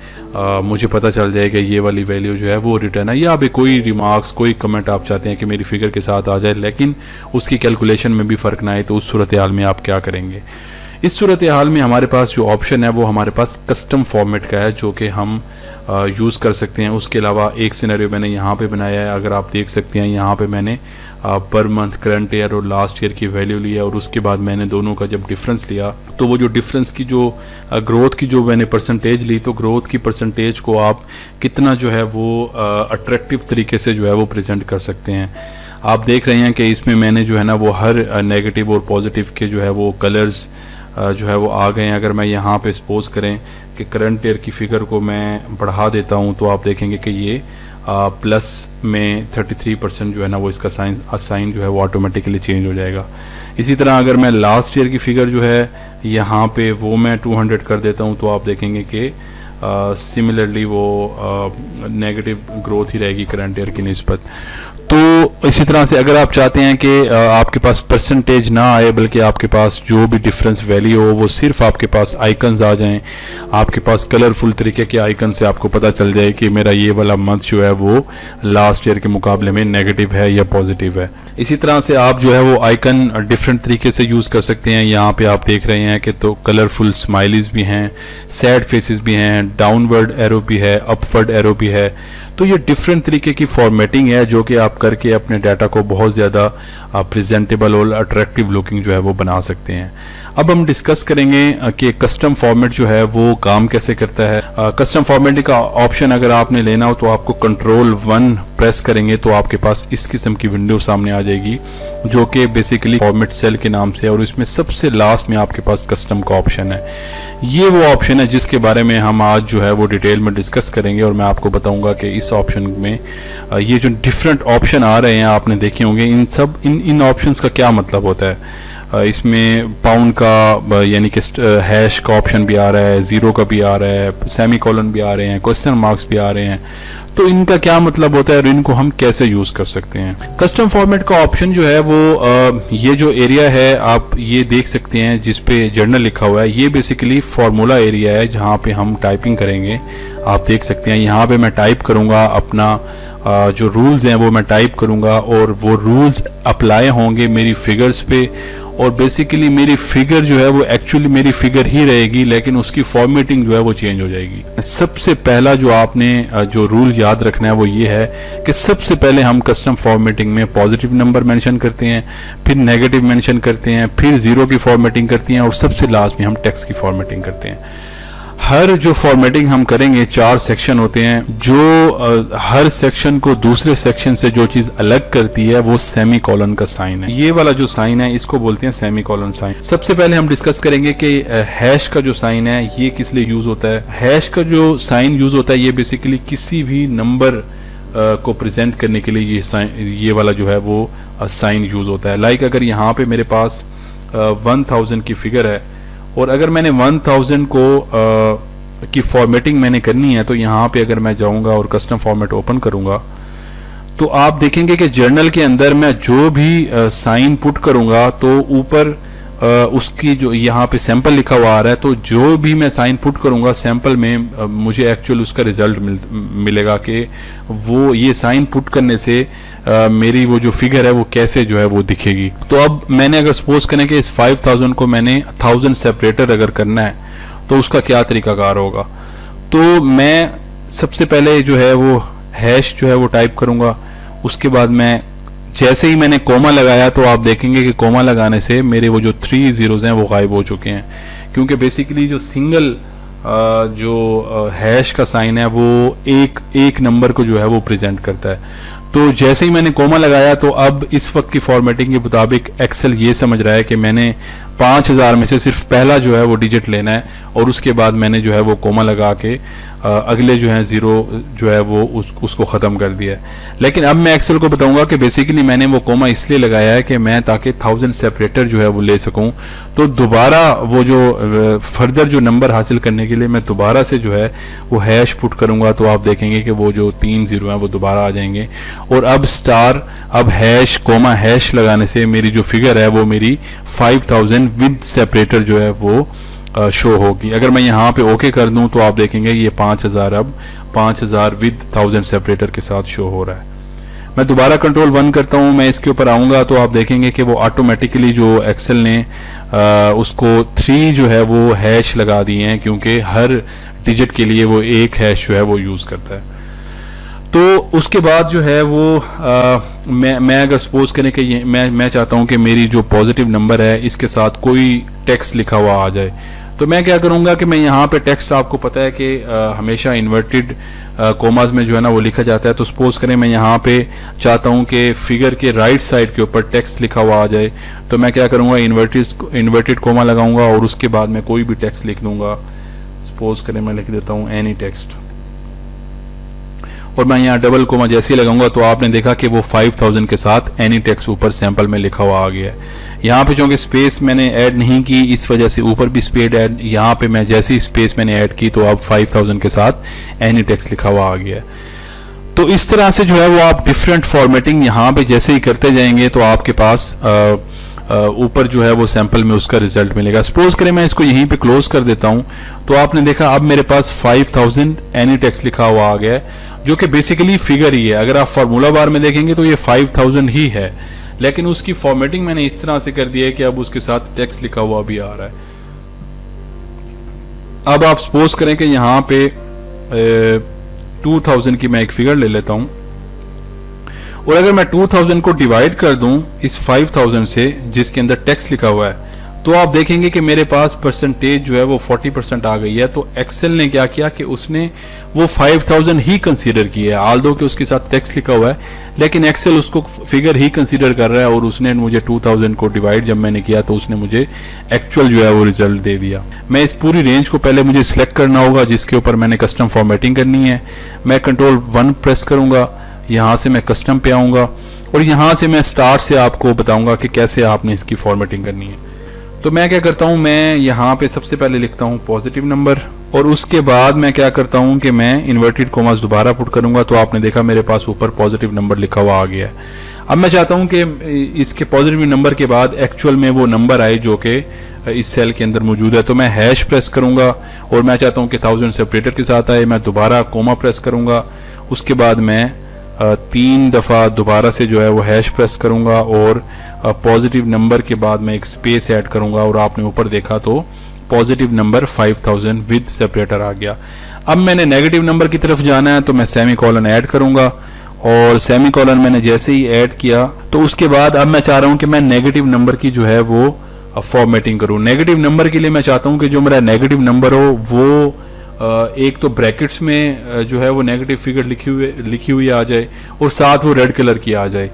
A: मुझे पता चल जाए कि ये वाली वैल्यू जो है वो रिटर्न है, या अभी कोई रिमार्क्स कोई कमेंट आप चाहते हैं कि मेरी फिगर के साथ आ जाए लेकिन उसकी कैलकुलेशन में भी फ़र्क ना आए, तो उस सूरत हाल में आप क्या करेंगे। इस सूरत हाल में हमारे पास जो ऑप्शन है वो हमारे पास कस्टम फॉर्मेट का है जो कि हम यूज़ कर सकते हैं। उसके अलावा एक सिनेरियो मैंने यहाँ पे बनाया है, अगर आप देख सकते हैं यहाँ पे मैंने पर मंथ करंट ईयर और लास्ट ईयर की वैल्यू लिया और उसके बाद मैंने दोनों का जब डिफरेंस लिया तो वो जो डिफरेंस की जो ग्रोथ की जो मैंने परसेंटेज ली, तो ग्रोथ की परसेंटेज को आप कितना जो है वो अट्रैक्टिव तरीके से जो है वो प्रेजेंट कर सकते हैं। आप देख रहे हैं कि इसमें मैंने जो है ना वो हर नेगेटिव और पॉजिटिव के जो है वो कलर्स जो है वो आ गए हैं। अगर मैं यहाँ पे सपोज करें कि करंट ईयर की फिगर को मैं बढ़ा देता हूँ तो आप देखेंगे कि ये प्लस में 33% जो है ना वो इसका साइन जो है वो ऑटोमेटिकली चेंज हो जाएगा। इसी तरह अगर मैं लास्ट ईयर की फिगर जो है यहाँ पे वो मैं 200 कर देता हूँ तो आप देखेंगे कि सिमिलरली वो नेगेटिव ग्रोथ ही रहेगी करंट ईयर की निस्बत। तो इसी तरह से अगर आप चाहते हैं कि आपके पास परसेंटेज ना आए बल्कि आपके पास जो भी डिफरेंस वैल्यू हो वो सिर्फ आपके पास आइकन्स आ जाएं, आपके पास कलरफुल तरीके के आइकन से आपको पता चल जाए कि मेरा ये वाला मंथ जो है वो लास्ट ईयर के मुकाबले में नेगेटिव है या पॉजिटिव है। इसी तरह से आप जो है वो आइकन डिफरेंट तरीके से यूज़ कर सकते हैं। यहाँ पे आप देख रहे हैं कि तो कलरफुल स्माइलीज भी हैं, सैड फेसेस भी हैं, डाउनवर्ड एरो भी है, अपवर्ड एरो भी है। तो ये डिफरेंट तरीके की फॉर्मेटिंग है जो कि आप करके अपने डाटा को बहुत ज़्यादा प्रेजेंटेबल और अट्रैक्टिव लुकिंग जो है वो बना सकते हैं। अब हम डिस्कस करेंगे कि कस्टम फॉर्मेट जो है वो काम कैसे करता है। कस्टम फॉर्मेटिंग का ऑप्शन अगर आपने लेना हो तो आपको Ctrl+1 प्रेस करेंगे तो आपके पास इस किस्म की विंडो सामने आ जाएगी जो कि बेसिकली फॉर्मेट सेल के नाम से है, और इसमें सबसे लास्ट में आपके पास कस्टम का ऑप्शन है। ये वो ऑप्शन है जिसके बारे में हम आज जो है वो डिटेल में डिस्कस करेंगे और मैं आपको बताऊंगा कि इस ऑप्शन में ये जो डिफरेंट ऑप्शन आ रहे हैं आपने देखे होंगे, इन ऑप्शंस का क्या मतलब होता है। इसमें पाउंड का यानी कि हैश का ऑप्शन भी आ रहा है, ज़ीरो का भी आ रहा है, सेमी कॉलन भी आ रहे हैं, क्वेश्चन मार्क्स भी आ रहे हैं। तो इनका क्या मतलब होता है और इनको हम कैसे यूज़ कर सकते हैं। कस्टम फॉर्मेट का ऑप्शन जो है वो ये जो एरिया है आप ये देख सकते हैं जिस पे जर्नल लिखा हुआ है, ये बेसिकली फार्मूला एरिया है जहाँ पे हम टाइपिंग करेंगे। आप देख सकते हैं यहाँ पे मैं टाइप करूँगा अपना जो रूल्स हैं वो मैं टाइप करूँगा और वो रूल्स अप्लाई होंगे मेरी फिगर्स पे और बेसिकली मेरी फिगर जो है वो एक्चुअली मेरी फिगर ही रहेगी, लेकिन उसकी फॉर्मेटिंग जो है वो चेंज हो जाएगी। सबसे पहला जो आपने जो रूल याद रखना है वो ये है कि सबसे पहले हम कस्टम फॉर्मेटिंग में पॉजिटिव नंबर मेंशन करते हैं, फिर नेगेटिव मेंशन करते हैं, फिर जीरो की फॉर्मेटिंग करते हैं और सबसे लास्ट में हम टेक्स्ट की फॉर्मेटिंग करते हैं। हर जो फॉर्मेटिंग हम करेंगे 4 सेक्शन होते हैं, जो हर सेक्शन को दूसरे सेक्शन से जो चीज़ अलग करती है वो सेमी कॉलन का साइन है। ये वाला जो साइन है इसको बोलते हैं सेमी कॉलन साइन। सबसे पहले हम डिस्कस करेंगे कि हैश का जो साइन है ये किस लिए यूज होता है। हैश का जो साइन यूज होता है ये बेसिकली किसी भी नंबर को प्रेजेंट करने के लिए ये वाला जो है वो साइन यूज होता है। लाइक अगर यहाँ पे मेरे पास 1000 की फिगर है और अगर मैंने 1000 को की फॉर्मेटिंग मैंने करनी है, तो यहाँ पे अगर मैं जाऊँगा और कस्टम फॉर्मेट ओपन करूँगा तो आप देखेंगे कि जर्नल के अंदर मैं जो भी साइन पुट करूँगा तो ऊपर उसकी जो यहाँ पे सैंपल लिखा हुआ आ रहा है, तो जो भी मैं साइन पुट करूँगा सैंपल में मुझे एक्चुअल उसका रिजल्ट मिलेगा कि वो ये साइन पुट करने से मेरी वो जो फिगर है वो कैसे जो है वो दिखेगी। तो अब मैंने अगर सपोज करें कि इस 5000 को मैंने 1000 सेपरेटर अगर करना है तो उसका क्या तरीकाकार होगा। तो मैं सबसे पहले जो है वो हैश जो है वो टाइप करूँगा, उसके बाद मैं जैसे ही मैंने कोमा लगाया तो आप देखेंगे कि कोमा लगाने से मेरे वो जो 3 ज़ीरोज़ हैं वो गायब हो चुके हैं, क्योंकि जो सिंगल जो हैश का साइन है वो एक नंबर को जो है वो प्रेजेंट करता है। तो जैसे ही मैंने कोमा लगाया तो अब इस वक्त की फॉर्मेटिंग के मुताबिक एक्सेल ये समझ रहा है कि मैंने 5000 में से सिर्फ पहला जो है वो डिजिट लेना है और उसके बाद मैंने जो है वो कोमा लगा के अगले जो है ज़ीरो जो है वो उसको ख़त्म कर दिया है। लेकिन अब मैं एक्सेल को बताऊंगा कि बेसिकली मैंने वो कोमा इसलिए लगाया है कि मैं ताकि 1000 सेपरेटर जो है वो ले सकूं, तो दोबारा वो जो फर्दर जो नंबर हासिल करने के लिए मैं दोबारा से जो है वो हैश पुट करूंगा तो आप देखेंगे कि वो जो 3 ज़ीरो हैं वो दोबारा आ जाएंगे और अब स्टार अब हैश कोमा हैश लगाने से मेरी जो फिगर है वो मेरी 5000 विद सेपरेटर जो है वो शो होगी। अगर मैं यहाँ पे ओके कर दूं तो आप देखेंगे ये 5000 अब 5000 विद 1000 सेपरेटर के साथ शो हो रहा है। मैं दोबारा कंट्रोल 1 करता हूँ, मैं इसके ऊपर आऊँगा तो आप देखेंगे कि वो ऑटोमेटिकली जो एक्सेल ने उसको 3 जो है वो हैश लगा दिए हैं, क्योंकि हर डिजिट के लिए वो एक हैश जो है वो यूज़ करता है। तो उसके बाद जो है वो मैं अगर सपोज करें कि मैं चाहता हूँ कि मेरी जो पॉजिटिव नंबर है इसके साथ कोई टेक्स्ट लिखा हुआ आ जाए, तो मैं क्या करूँगा कि मैं यहाँ पे टेक्स्ट, आपको पता है कि हमेशा इन्वर्टेड कोमास में जो है ना वो लिखा जाता है। तो सपोज करें मैं यहाँ पे चाहता हूँ कि फिगर के राइट साइड के ऊपर टेक्स्ट लिखा हुआ आ जाए, तो मैं क्या करूँगा इन्वर्टेड कोमा लगाऊंगा और उसके बाद मैं कोई भी टेक्स्ट लिख दूंगा। सपोज करें मैं लिख देता हूँ एनी टेक्स्ट और मैं यहाँ डबल कोमा जैसे ही लगाऊंगा तो आपने देखा कि वो 5000 के साथ एनी टेक्स्ट ऊपर सैंपल में लिखा हुआ आ गया है। यहाँ पे चूँकि स्पेस मैंने ऐड नहीं की इस वजह से ऊपर भी स्पेस ऐड, यहाँ पे मैं जैसे ही स्पेस मैंने ऐड की तो अब 5000 के साथ एनी टेक्स्ट लिखा हुआ आ गया है। तो इस तरह से जो है वो आप डिफरेंट फॉर्मेटिंग यहाँ पे जैसे ही करते जाएंगे तो आपके पास ऊपर जो है वो सैंपल में उसका रिजल्ट मिलेगा। सपोज करें मैं इसको यहीं पे क्लोज कर देता हूँ तो आपने देखा अब मेरे पास 5000 एनी टेक्स्ट लिखा हुआ आ गया है, जो कि बेसिकली फिगर ही है। अगर आप फार्मूला बार में देखेंगे तो ये 5000 ही है, लेकिन उसकी फॉर्मेटिंग मैंने इस तरह से कर दी है कि अब उसके साथ टेक्स्ट लिखा हुआ भी आ रहा है। अब आप सपोज करें कि यहाँ पे 2000 की मैं एक फिगर ले लेता हूँ और अगर मैं 2000 को डिवाइड कर दूं इस 5000 से जिसके अंदर टेक्स्ट लिखा हुआ है तो आप देखेंगे कि मेरे पास परसेंटेज जो है वो 40% आ गई है। तो एक्सेल ने क्या किया कि उसने वो 5000 ही कंसीडर किया है, आल्दो कि उसके साथ टेक्स्ट लिखा हुआ है, लेकिन एक्सेल उसको फिगर ही कंसीडर कर रहा है और उसने मुझे 2000 को डिवाइड जब मैंने किया तो उसने मुझे एक्चुअल जो है वो रिजल्ट दे दिया। मैं इस पूरी रेंज को पहले मुझे सिलेक्ट करना होगा जिसके ऊपर मैंने कस्टम फॉर्मेटिंग करनी है। मैं कंट्रोल 1 प्रेस करूंगा, यहाँ से मैं कस्टम पे आऊँगा और यहाँ से मैं स्टार्ट से आपको बताऊँगा कि कैसे आपने इसकी फॉर्मेटिंग करनी है। तो मैं क्या करता हूँ, मैं यहाँ पे सबसे पहले लिखता हूँ पॉजिटिव नंबर और उसके बाद मैं क्या करता हूँ कि मैं इन्वर्टेड कोमास दोबारा पुट करूँगा तो आपने देखा मेरे पास ऊपर पॉजिटिव नंबर लिखा हुआ आ गया है। अब मैं चाहता हूँ कि इसके पॉजिटिव नंबर के बाद एक्चुअल में वो नंबर आए जो कि इस सेल के अंदर मौजूद है। तो मैं हैश प्रेस करूँगा और मैं चाहता हूँ कि 1000 सेपरेटर के साथ आए। मैं दोबारा कोमा प्रेस करूँगा, उसके बाद मैं 3 दफ़ा दोबारा से जो है वो हैश प्रेस करूँगा और पॉजिटिव नंबर के बाद मैं एक स्पेस ऐड करूँगा और आपने ऊपर देखा तो पॉजिटिव नंबर 5000 विद सेपरेटर आ गया। अब मैंने नेगेटिव नंबर की तरफ जाना है तो मैं सेमी कॉलन ऐड करूँगा और सेमी कॉलन मैंने जैसे ही ऐड किया तो उसके बाद अब मैं चाह रहा हूँ कि मैं नेगेटिव नंबर की जो है वो फॉर्मेटिंग करूँ। नेगेटिव नंबर के लिए मैं चाहता हूँ कि जो मेरा नेगेटिव नंबर हो वो एक तो ब्रैकेट्स में जो है वो नेगेटिव फिगर लिखी हुई आ जाए और साथ वो रेड कलर की आ जाए।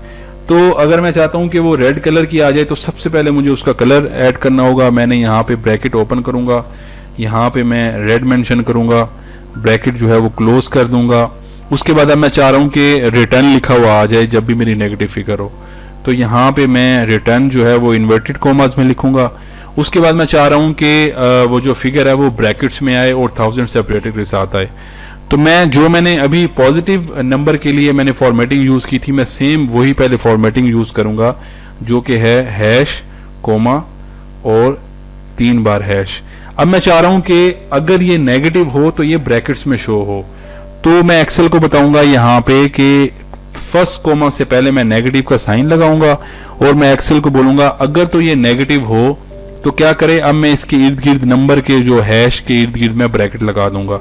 A: तो अगर मैं चाहता हूं कि वो रेड कलर की आ जाए तो सबसे पहले मुझे उसका कलर ऐड करना होगा। मैंने यहाँ पे ब्रैकेट ओपन करूँगा, यहाँ पे मैं रेड मेंशन करूँगा, ब्रैकेट जो है वो क्लोज कर दूंगा। उसके बाद अब मैं चाह रहा हूँ कि रिटर्न लिखा हुआ आ जाए जब भी मेरी नेगेटिव फिगर हो, तो यहाँ पे मैं रिटर्न जो है वो इन्वर्टेड कॉमास में लिखूंगा। उसके बाद मैं चाह रहा हूँ कि वो जो फिगर है वो ब्रैकेट्स में आए और 1000 सेपरेटेड के साथ आए। तो मैंने अभी पॉजिटिव नंबर के लिए मैंने फॉर्मेटिंग यूज़ की थी, मैं सेम वही पहले फॉर्मेटिंग यूज़ करूँगा जो कि है हैश कोमा और 3 बार हैश। अब मैं चाह रहा हूँ कि अगर ये नेगेटिव हो तो ये ब्रैकेट्स में शो हो, तो मैं एक्सेल को बताऊंगा यहाँ पे कि फर्स्ट कोमा से पहले मैं नेगेटिव का साइन लगाऊंगा और मैं एक्सेल को बोलूंगा अगर तो ये नेगेटिव हो तो क्या करे। अब मैं इसके इर्द गिर्द नंबर के जो हैश के इर्द गिर्द मैं ब्रैकेट लगा दूंगा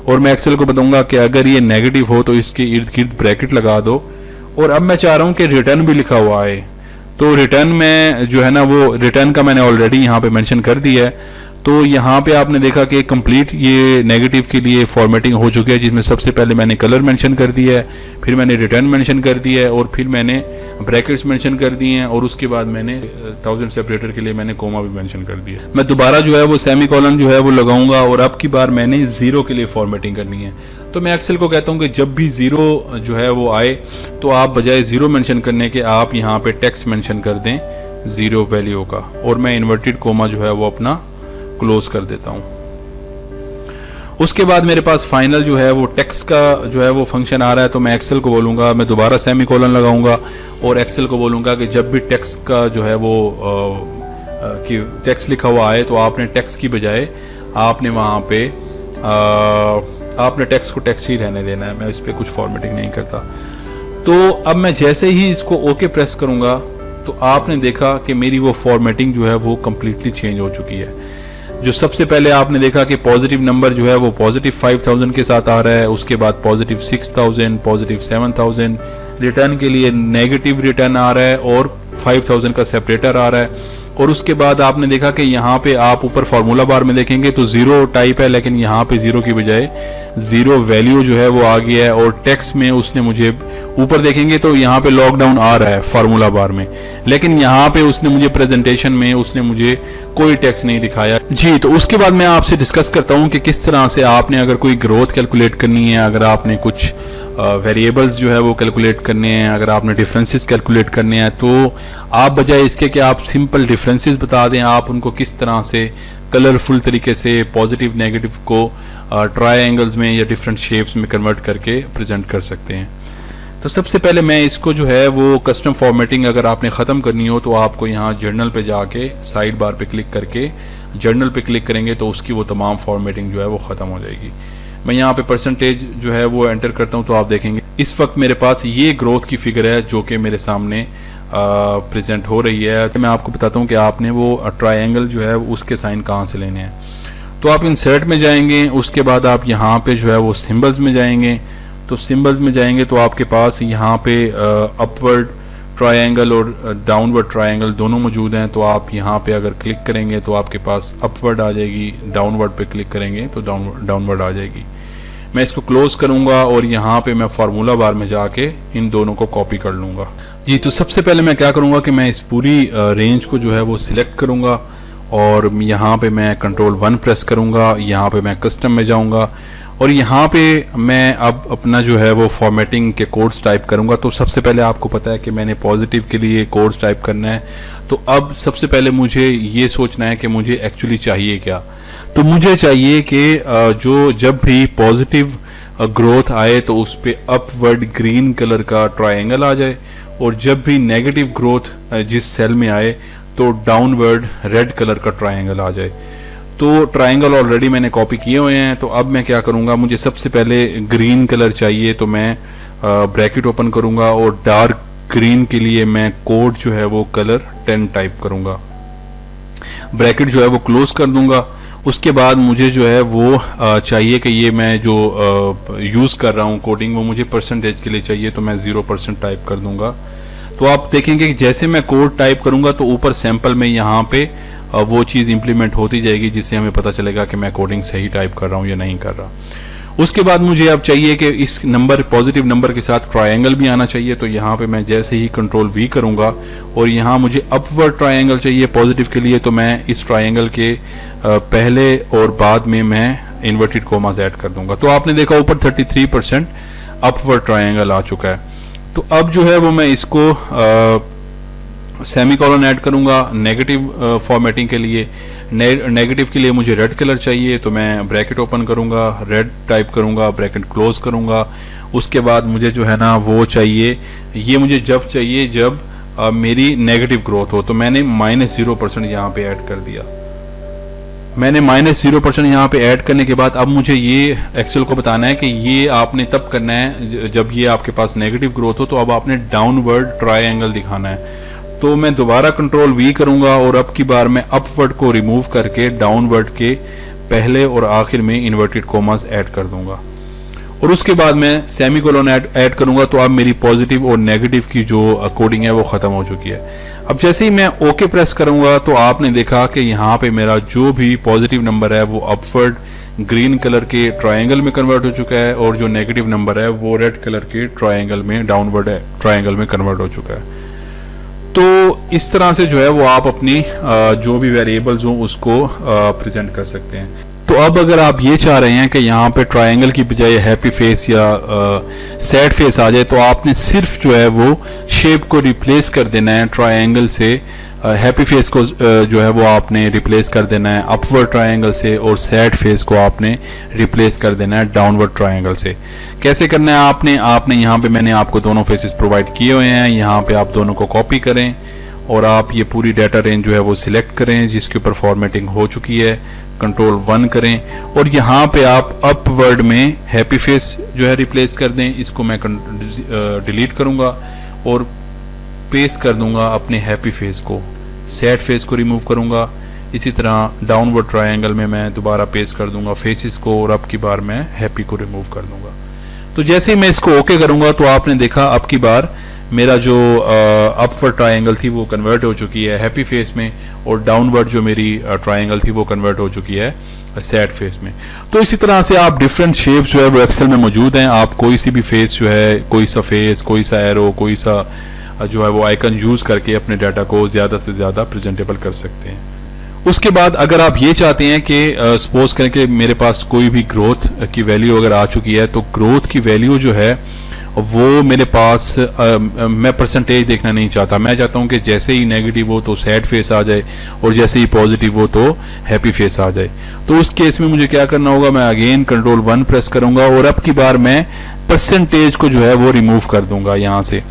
A: और मैं एक्सेल को बताऊंगा कि अगर ये नेगेटिव हो तो इसके इर्द गिर्द ब्रैकेट लगा दो। और अब मैं चाह रहा हूं कि रिटर्न भी लिखा हुआ है, तो रिटर्न में जो है ना वो रिटर्न का मैंने ऑलरेडी यहाँ पे मेंशन कर दिया है। तो यहाँ पे आपने देखा कि कंप्लीट ये नेगेटिव के लिए फॉर्मेटिंग हो चुकी है, जिसमें सबसे पहले मैंने कलर मेंशन कर दिया है, फिर मैंने रिटर्न मेंशन कर दिया है और फिर मैंने ब्रैकेट्स मेंशन कर दिए हैं और उसके बाद मैंने 1000 सेपरेटर के लिए मैंने कोमा भी मेंशन कर दिया। मैं दोबारा जो है वो सेमी कॉलन जो है वो लगाऊंगा और अब की बार मैंने 0 के लिए फॉर्मेटिंग करनी है। तो मैं एक्सेल को कहता हूँ कि जब भी 0 जो है वो आए तो आप बजाय 0 मेंशन करने के आप यहाँ पे टेक्स्ट मेंशन कर दें 0 वैल्यू का, और मैं इन्वर्टेड कोमा जो है वो अपना क्लोज कर देता हूं। उसके बाद मेरे पास फाइनल जो है वो टेक्स्ट का जो है वो फंक्शन आ रहा है, तो मैं एक्सेल को बोलूंगा, मैं दोबारा सेमी कॉलन लगाऊंगा और एक्सेल को बोलूंगा कि जब भी टेक्स्ट का जो है वो कि टेक्स्ट लिखा हुआ आए तो आपने टेक्स्ट की बजाय आपने वहां पे आपने टेक्स्ट को टेक्स्ट ही रहने देना है, मैं इस पर कुछ फॉर्मेटिंग नहीं करता। तो अब मैं जैसे ही इसको ओके प्रेस करूंगा तो आपने देखा कि मेरी वो फॉर्मेटिंग जो है वो कंप्लीटली चेंज हो चुकी है। जो सबसे पहले आपने देखा कि पॉजिटिव नंबर जो है वो पॉजिटिव 5000 के साथ आ रहा है, उसके बाद पॉजिटिव 6000, पॉजिटिव 7000, रिटर्न के लिए नेगेटिव रिटर्न आ रहा है और 5000 का सेपरेटर आ रहा है। और उसके बाद आपने देखा कि यहाँ पे आप ऊपर फार्मूला बार में देखेंगे तो 0 टाइप है, लेकिन यहाँ पे 0 की बजाय 0 वैल्यू जो है वो आ गया है। और टेक्स्ट में उसने मुझे ऊपर देखेंगे तो यहाँ पे लॉकडाउन आ रहा है फार्मूला बार में, लेकिन यहाँ पे उसने मुझे प्रेजेंटेशन में उसने मुझे कोई टेक्स्ट नहीं दिखाया जी। तो उसके बाद मैं आपसे डिस्कस करता हूँ कि किस तरह से आपने अगर कोई ग्रोथ कैलकुलेट करनी है, अगर आपने कुछ वेरिएबल्स जो है वो कैलकुलेट करने हैं, अगर आपने डिफरेंसेस कैलकुलेट करने हैं, तो आप बजाय इसके कि आप सिंपल डिफरेंसेस बता दें, आप उनको किस तरह से कलरफुल तरीके से पॉजिटिव नेगेटिव को ट्रायंगल्स में या डिफरेंट शेप्स में कन्वर्ट करके प्रेजेंट कर सकते हैं। तो सबसे पहले मैं इसको जो है वो कस्टम फॉर्मेटिंग अगर आपने ख़त्म करनी हो तो आपको यहाँ जर्नल पे जाके साइड बार पे क्लिक करके जर्नल पे क्लिक करेंगे तो उसकी वो तमाम फॉर्मेटिंग जो है वो ख़त्म हो जाएगी। मैं यहाँ पे परसेंटेज जो है वो एंटर करता हूँ तो आप देखेंगे इस वक्त मेरे पास ये ग्रोथ की फिगर है जो कि मेरे सामने प्रेजेंट हो रही है। मैं आपको बताता हूँ कि आपने वो ट्रायंगल जो है उसके साइन कहाँ से लेने हैं। तो आप इंसर्ट में जाएंगे, उसके बाद आप यहाँ पे जो है वो सिम्बल्स में जाएंगे, तो सिम्बल्स में जाएंगे तो आपके पास यहाँ पे अपवर्ड ट्रायंगल और डाउनवर्ड ट्रायंगल दोनों मौजूद हैं। तो आप यहाँ पे अगर क्लिक करेंगे तो आपके पास अपवर्ड आ जाएगी, डाउनवर्ड पे क्लिक करेंगे तो डाउनवर्ड आ जाएगी। मैं इसको क्लोज करूँगा और यहाँ पे मैं फार्मूला बार में जाके इन दोनों को कॉपी कर लूँगा जी। तो सबसे पहले मैं क्या करूँगा कि मैं इस पूरी रेंज को जो है वो सिलेक्ट करूँगा और यहाँ पे मैं कंट्रोल 1 प्रेस करूँगा, यहाँ पे मैं कस्टम में जाऊँगा और यहाँ पे मैं अब अपना जो है वो फॉर्मेटिंग के कोड्स टाइप करूँगा। तो सबसे पहले आपको पता है कि मैंने पॉजिटिव के लिए कोड्स टाइप करना है, तो अब सबसे पहले मुझे ये सोचना है कि मुझे एक्चुअली चाहिए क्या। तो मुझे चाहिए कि जो जब भी पॉजिटिव ग्रोथ आए तो उस पर अपवर्ड ग्रीन कलर का ट्रायंगल आ जाए और जब भी नेगेटिव ग्रोथ जिस सेल में आए तो डाउनवर्ड रेड कलर का ट्रायंगल आ जाए। तो ट्रायंगल ऑलरेडी मैंने कॉपी किए हुए हैं। तो अब मैं क्या करूंगा, मुझे सबसे पहले ग्रीन कलर चाहिए, तो मैं ब्रैकेट ओपन करूंगा और डार्क ग्रीन के लिए मैं कोड जो है वो कलर 10 टाइप करूंगा, ब्रैकेट जो है वो क्लोज कर दूंगा। उसके बाद मुझे जो है वो चाहिए कि ये मैं जो यूज़ कर रहा हूँ कोडिंग वो मुझे परसेंटेज के लिए चाहिए, तो मैं 0% टाइप कर दूंगा। तो आप देखेंगे कि जैसे मैं कोड टाइप करूंगा तो ऊपर सैंपल में यहाँ पे वो चीज़ इंप्लीमेंट होती जाएगी, जिससे हमें पता चलेगा कि मैं कोडिंग सही टाइप कर रहा हूँ या नहीं कर रहा। उसके बाद मुझे अब चाहिए कि इस नंबर पॉजिटिव नंबर के साथ ट्रायंगल भी आना चाहिए, तो यहाँ पे मैं जैसे ही कंट्रोल V करूँगा और यहाँ मुझे अपवर्ड ट्रायंगल चाहिए पॉजिटिव के लिए, तो मैं इस ट्रायंगल के पहले और बाद में मैं इन्वर्टेड कोमास ऐड कर दूंगा। तो आपने देखा ऊपर 33% अपवर्ड ट्रायंगल आ चुका है। तो अब जो है वो मैं इसको सेमीकोलन ऐड करूंगा नेगेटिव फॉर्मेटिंग के लिए। नेगेटिव के लिए मुझे रेड कलर चाहिए, तो मैं ब्रैकेट ओपन करूंगा, रेड टाइप करूंगा, ब्रैकेट क्लोज करूंगा। उसके बाद मुझे जो है ना वो चाहिए, ये मुझे जब चाहिए जब मेरी नेगेटिव ग्रोथ हो, तो मैंने -0% यहाँ पे ऐड कर दिया। मैंने -0% यहाँ पे ऐड करने के बाद अब मुझे ये एक्सेल को बताना है कि ये आपने तब करना है जब ये आपके पास नेगेटिव ग्रोथ हो, तो अब आपने डाउनवर्ड ट्रायंगल दिखाना है। तो मैं दोबारा कंट्रोल V करूंगा और अब की बार मैं अपवर्ड को रिमूव करके डाउनवर्ड के पहले और आखिर में इन्वर्टेड कोमास ऐड कर दूंगा और उसके बाद मैं सेमीकोलन ऐड करूंगा। तो अब मेरी पॉजिटिव और नेगेटिव की जो कोडिंग है वो ख़त्म हो चुकी है। अब जैसे ही मैं ओके प्रेस करूंगा तो आपने देखा कि यहाँ पे मेरा जो भी पॉजिटिव नंबर है वो अपवर्ड ग्रीन कलर के ट्रायंगल में कन्वर्ट हो चुका है और जो नेगेटिव नंबर है वो रेड कलर के ट्रायंगल में डाउनवर्ड ट्रायंगल में कन्वर्ट हो चुका है। तो इस तरह से जो है वो आप अपनी जो भी वेरिएबल्स हों उसको प्रेजेंट कर सकते हैं। तो अब अगर आप ये चाह रहे हैं कि यहाँ पे ट्रायंगल की बजाय हैप्पी फेस या सैड फेस आ जाए, तो आपने सिर्फ जो है वो शेप को रिप्लेस कर देना है ट्रायंगल से। हैप्पी फेस को जो है वो आपने रिप्लेस कर देना है अपवर्ड ट्रायंगल से और सैड फेस को आपने रिप्लेस कर देना है डाउनवर्ड ट्रायंगल से। कैसे करना है आपने यहाँ पे मैंने आपको दोनों फेसेस प्रोवाइड किए हुए हैं, यहाँ पे आप दोनों को कॉपी करें और आप ये पूरी डाटा रेंज जो है वो सिलेक्ट करें जिसके ऊपर फॉर्मेटिंग हो चुकी है, कंट्रोल 1 करें और यहाँ पे आप अपवर्ड में हैप्पी फेस जो है रिप्लेस कर दें। इसको मैं डिलीट करूँगा और पेस्ट कर दूंगा अपने हैप्पी फेस को, सैड फेस को रिमूव करूंगा। इसी तरह डाउनवर्ड ट्रायंगल में मैं दोबारा पेस्ट कर दूंगा फेसेस को और अब की बार मैं हैप्पी को रिमूव कर दूंगा। तो जैसे ही मैं इसको ओके करूंगा तो आपने देखा अब की बार मेरा जो अपवर्ड ट्रायंगल थी वो कन्वर्ट हो चुकी है हैप्पी फेस में और डाउनवर्ड जो मेरी ट्रायंगल थी वो कन्वर्ट हो चुकी है सैड फेस में। तो इसी तरह से आप डिफरेंट शेप्स जो है वो एक्सेल में मौजूद हैं। आप कोई सी भी फेस जो है, कोई सा फेस, कोई सा एरो, कोई सा जो है वो आइकन यूज करके अपने डाटा को ज़्यादा से ज़्यादा प्रेजेंटेबल कर सकते हैं। उसके बाद अगर आप ये चाहते हैं कि सपोज करें कि मेरे पास कोई भी ग्रोथ की वैल्यू अगर आ चुकी है, तो ग्रोथ की वैल्यू जो है वो मेरे पास मैं परसेंटेज देखना नहीं चाहता। मैं चाहता हूं कि जैसे ही नेगेटिव हो तो सैड फेस आ जाए और जैसे ही पॉजिटिव हो तो हैप्पी फेस आ जाए। तो उस केस में मुझे क्या करना होगा, मैं अगेन कंट्रोल 1 प्रेस करूंगा और अब की बार मैं परसेंटेज को जो है वो रिमूव कर दूंगा यहाँ से।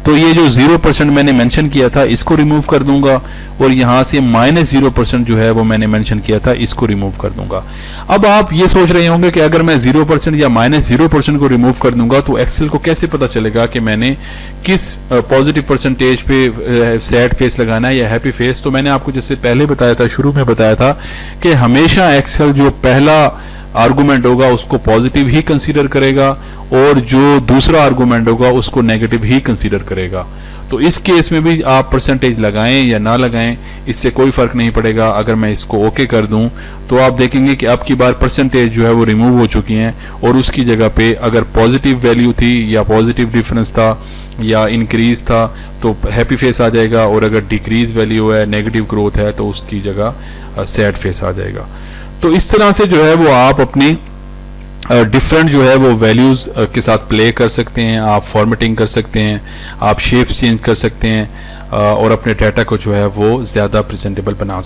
A: तो ये जो 0% मैंने मेंशन किया था इसको रिमूव कर दूंगा और यहाँ से -0% जो है वो मैंने मेंशन किया था इसको रिमूव कर दूंगा। अब आप ये सोच रहे होंगे कि अगर मैं 0% या -0% को रिमूव कर दूंगा तो एक्सेल को कैसे पता चलेगा कि मैंने किस पॉजिटिव परसेंटेज पे सैड फेस लगाना है या हैप्पी फेस। तो मैंने आपको जैसे पहले बताया था, शुरू में बताया था कि हमेशा एक्सेल जो पहला आर्गुमेंट होगा उसको पॉजिटिव ही कंसीडर करेगा और जो दूसरा आर्गुमेंट होगा उसको नेगेटिव ही कंसीडर करेगा। तो इस केस में भी आप परसेंटेज लगाएं या ना लगाएं इससे कोई फर्क नहीं पड़ेगा। अगर मैं इसको ओके कर दूं तो आप देखेंगे कि अब की बार परसेंटेज जो है वो रिमूव हो चुकी हैं और उसकी जगह पे अगर पॉजिटिव वैल्यू थी या पॉजिटिव डिफरेंस था या इंक्रीज था तो हैप्पी फेस आ जाएगा और अगर डिक्रीज वैल्यू है, नेगेटिव ग्रोथ है तो उसकी जगह सैड फेस आ जाएगा। तो इस तरह से जो है वो आप अपनी डिफरेंट जो है वो वैल्यूज़ के साथ प्ले कर सकते हैं, आप फॉर्मेटिंग कर सकते हैं, आप शेप्स चेंज कर सकते हैं और अपने डाटा को जो है वो ज़्यादा प्रेजेंटेबल बना सकते हैं।